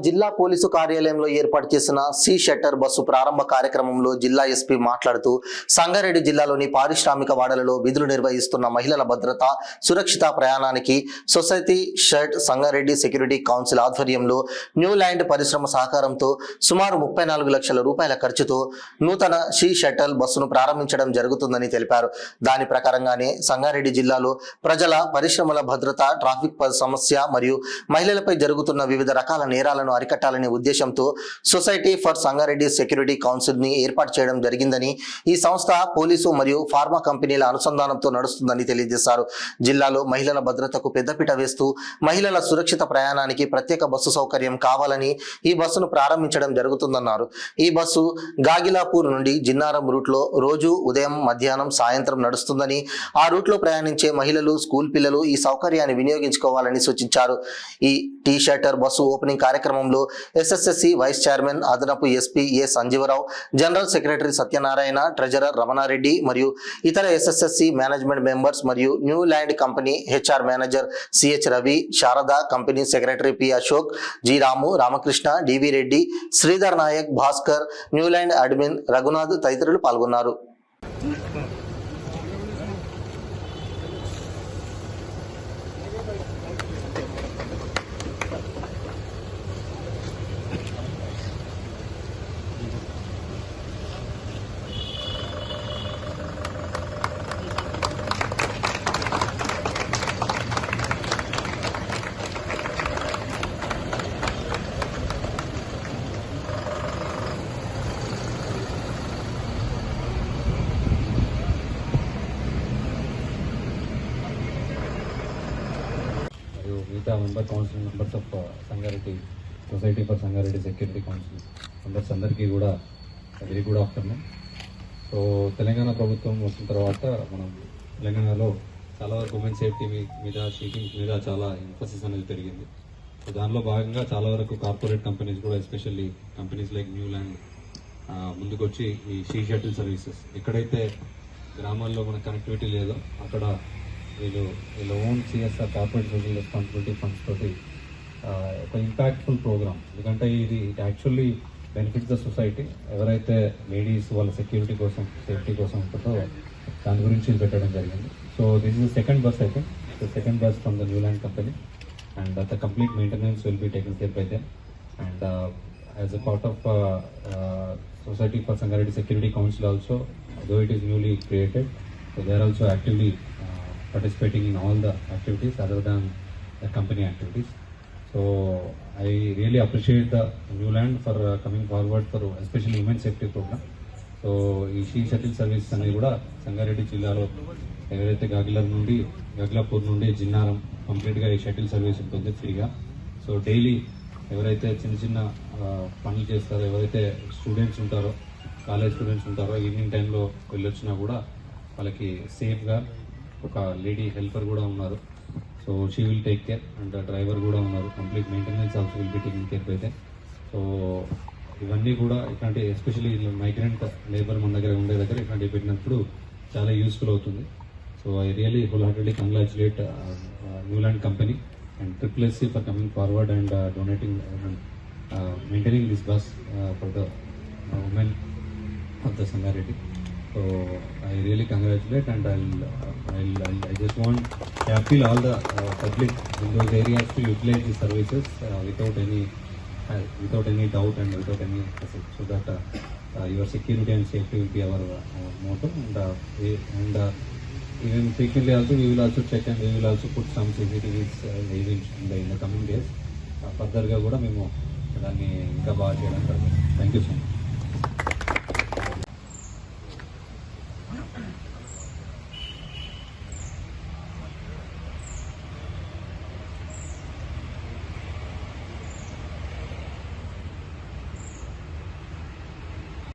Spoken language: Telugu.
జిల్లా పోలీసు కార్యాలయంలో ఏర్పాటు చేసిన సి షట్టర్ బస్సు ప్రారంభ కార్యక్రమంలో జిల్లా ఎస్పీ మాట్లాడుతూ సంగారెడ్డి జిల్లాలోని పారిశ్రామిక వాడలలో విధులు నిర్వహిస్తున్న మహిళల భద్రత సురక్షిత ప్రయాణానికి society shirt Sangareddy security council ఆధ్వర్యంలో న్యూ ల్యాండ్ పరిశ్రమ సహకారంతో సుమారు 34 లక్షల రూపాయల ఖర్చుతో నూతన సి షట్టల్ బస్సును ప్రారంభించడం జరుగుతుందని తెలిపారు. దాని ప్రకారంగానే సంగారెడ్డి జిల్లాలో ప్రజల పరిశ్రమల భద్రత, ట్రాఫిక్ సమస్య మరియు మహిళలపై జరుగుతున్న వివిధ రకాల నేరాలను అరికట్టాలనే ఉద్దేశంతో society for Sangareddy security council ని ఏర్పాటు చేయడం జరిగిందని, ఈ సంస్థ పోలీసు మరియు ఫార్మా కంపెనీల అనుసంధానంతో నడుస్తుందని తెలియజేశారు. జిల్లాలో మహిళల భద్రతకు పెద్దపీట వేస్తూ మహిళల సురక్షిత ప్రయాణానికి ప్రత్యేక బస్సు సౌకర్యం కావాలని ఈ బస్సును ప్రారంభించడం జరుగుతుందన్నారు. ఈ బస్సు గాగిలాపూర్ నుండి జిన్నారం రూట్లో రోజు ఉదయం, మధ్యాహ్నం, సాయంత్రం నడుస్తుందని, ఆ రూట్లో ప్రయాణించే మహిళలు, స్కూల్ పిల్లలు ఈ సౌకర్యాన్ని వినియోగించుకోవాలని సూచించారు. ఈ టీ షట్టర్ బస్సు ఓపెనింగ్ కార్యక్రమంలో ఎస్ఎస్ఎస్సి వైస్ చైర్మన్ అదనపు SP A Sanjeevarao, general secretary Satyanarayana, treasurer Ramanareddy మరియు ఇతర ఎస్ఎస్ఎస్సి మేనేజ్మెంట్ మెంబర్స్ మరియు new land company HR manager CH Ravi, Sharada, company secretary P Ashok, G Ramu, Ramakrishna, DV Reddy, Sridhar Naik, Bhaskar, new land admin Raghunath తదితరులు పాల్గొన్నారు. మిగతా council members of Sangareddy society for Sangareddy security council members అందరికీ కూడా very good afternoon. So Telangana ప్రభుత్వం వచ్చిన తర్వాత మనం తెలంగాణలో చాలా వరకు ఉమెన్ సేఫ్టీ మీద, సీకింగ్ మీద చాలా ఎంఫసిస్ అనేది పెరిగింది. సో దానిలో భాగంగా చాలా వరకు కార్పొరేట్ కంపెనీస్ కూడా, especially companies like new land ముందుకు వచ్చి ఈ సీ షటిల్ సర్వీసెస్ ఎక్కడైతే గ్రామాల్లో మన కనెక్టివిటీ లేదో అక్కడ వీళ్ళ own CSR corporate social responsibility funds తోటి ఒక ఇంపాక్ట్ఫుల్ ప్రోగ్రామ్. ఎందుకంటే ఇది యాక్చువల్లీ బెనిఫిట్స్ ద సొసైటీ. ఎవరైతే లేడీస్ వాళ్ళ సెక్యూరిటీ కోసం, సేఫ్టీ కోసం ఉంటుందో దాని గురించి పెట్టడం జరిగింది. So this is the second bus, అయితే the second bus from the new land company and the complete maintenance will be taken care by them. And as a part of Society for Sangareddy Security Council also, though it is newly created, so they are also actively participating in all the activities other than the company activities. So I really appreciate the New Land for coming forward for especially women safety program. So ఈ షీ షటిల్ సర్వీస్ అనేది కూడా సంగారెడ్డి జిల్లాలో ఎవరైతే గాగిలాపూర్ నుండి జిన్నారం కంప్లీట్గా ఈ షటిల్ సర్వీస్ ఉంటుంది ఫ్రీగా. సో డైలీ ఎవరైతే చిన్న చిన్న పనులు చేస్తారో, ఎవరైతే స్టూడెంట్స్ ఉంటారో, కాలేజ్ స్టూడెంట్స్ ఉంటారో, ఈవినింగ్ టైంలో వెళ్ళొచ్చినా కూడా వాళ్ళకి సేఫ్గా ఒక లేడీ హెల్పర్ కూడా ఉన్నారు. So she will take care and driver కూడా ఉన్నారు. Complete maintenance also will be taking care అయితే. సో ఇవన్నీ కూడా ఇట్లాంటి ఎస్పెషల్లీ మైగ్రెంట్ లేబర్ మన దగ్గర ఉండే దగ్గర ఇట్లాంటివి పెట్టినప్పుడు చాలా యూస్ఫుల్ అవుతుంది. So I really whole heartedly congratulate new land company and SSC for coming forward and donating maintaining this bus for the women of the Sangareddy. So I really congratulate, and I just want to appeal all the public in those areas to utilize the services without any doubt and without any hesitation, so that your security and safety will be our motto. And even frequently also we will also check, and we will also put some CCTVs in the coming days. Further ga kuda memo danni inka baga cheyadam. Thank you so much.